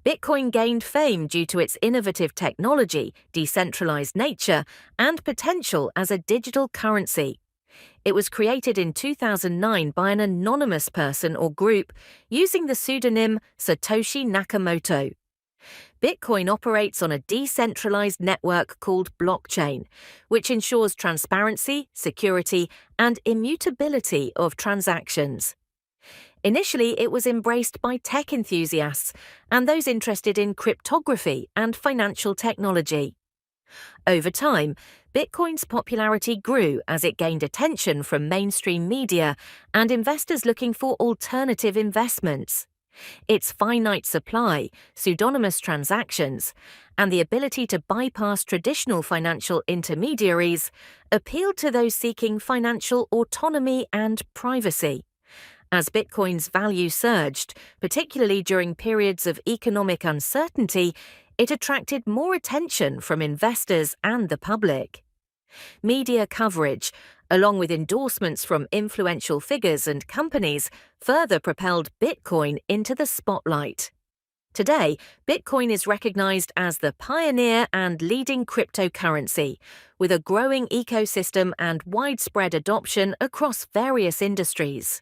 Bitcoin gained fame due to its innovative technology, decentralized nature, and potential as a digital currency. It was created in 2009 by an anonymous person or group using the pseudonym Satoshi Nakamoto. Bitcoin operates on a decentralized network called blockchain, which ensures transparency, security, and immutability of transactions. Initially, it was embraced by tech enthusiasts and those interested in cryptography and financial technology. Over time, Bitcoin's popularity grew as it gained attention from mainstream media and investors looking for alternative investments. Its finite supply, pseudonymous transactions, and the ability to bypass traditional financial intermediaries appealed to those seeking financial autonomy and privacy. As Bitcoin's value surged, particularly during periods of economic uncertainty, it attracted more attention from investors and the public. Media coverage, along with endorsements from influential figures and companies, further propelled Bitcoin into the spotlight. Today, Bitcoin is recognized as the pioneer and leading cryptocurrency, with a growing ecosystem and widespread adoption across various industries.